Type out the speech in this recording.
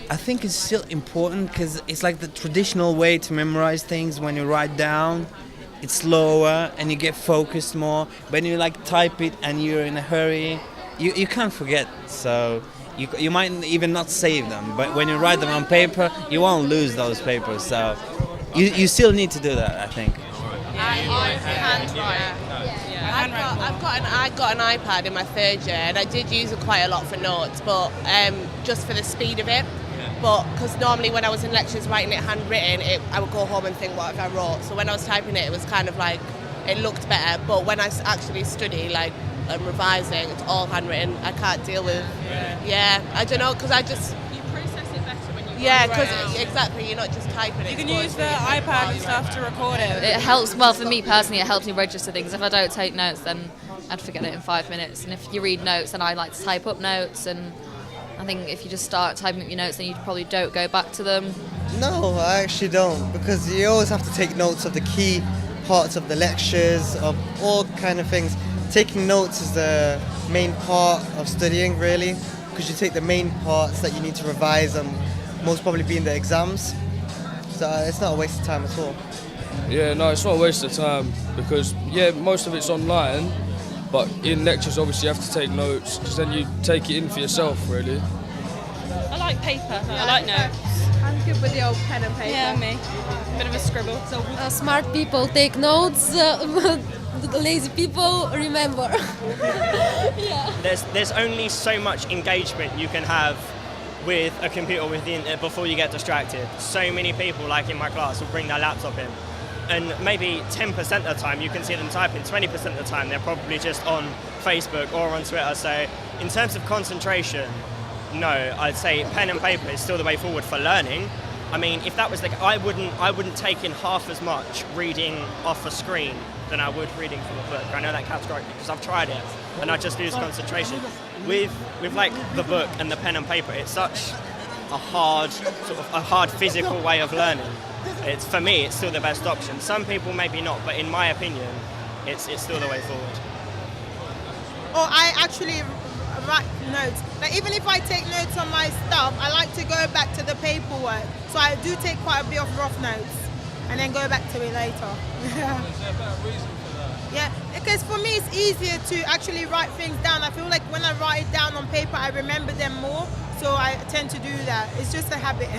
I think it's still important because it's like the traditional way to memorize things. When you write down, it's slower and you get focused more. When you like type it and you're in a hurry, you can't forget. So you might even not save them. But when you write them on paper, you won't lose those papers. So you still need to do that, I think. I got an iPad in my third year, and I did use it quite a lot for notes, but just for the speed of it. But because normally when I was in lectures writing it handwritten, I would go home and think what I wrote. So when I was typing it, it was kind of like it looked better. But when I actually study, like I'm revising, it's all handwritten. I can't deal with. Yeah, I don't know, because I just. You process it better when you. Yeah, because exactly, you're not just typing it. You can use the iPad and stuff to record it. It helps, well, for me personally, it helps me register things. If I don't take notes, then I'd forget it in 5 minutes. And if you read notes, then I like to type up notes. And I think if you just start typing up your notes, then you probably don't go back to them. No, I actually don't, because you always have to take notes of the key parts of the lectures, of all kind of things. Taking notes is the main part of studying, really, because you take the main parts that you need to revise and most probably be in the exams. So it's not a waste of time at all. Yeah, no, it's not a waste of time because, yeah, most of it's online, but in lectures, obviously, you have to take notes because then you take it in for yourself, really. I like paper. I like notes. I'm good with the old pen and paper. Yeah, me. Bit of a scribble. Smart people take notes, the lazy people remember. Yeah. There's only so much engagement you can have with a computer with the internet before you get distracted. So many people, like in my class, will bring their laptop in, and maybe 10% of the time you can see them typing, 20% of the time they're probably just on Facebook or on Twitter. So in terms of concentration, no, I'd say pen and paper is still the way forward for learning. I mean, if that was I wouldn't take in half as much reading off a screen than I would reading from a book. I know that categorically because I've tried it and I just lose concentration. With like the book and the pen and paper, it's such a hard physical way of learning. For me, it's still the best option. Some people maybe not, but in my opinion, it's still the way forward. Or I actually write notes. Like even if I take notes on my stuff, I like to go back to the paperwork. So I do take quite a bit of rough notes and then go back to it later. Is there a better reason for that? Yeah, because for me it's easier to actually write things down. I feel like when I write it down on paper, I remember them more. So I tend to do that. It's just a habit.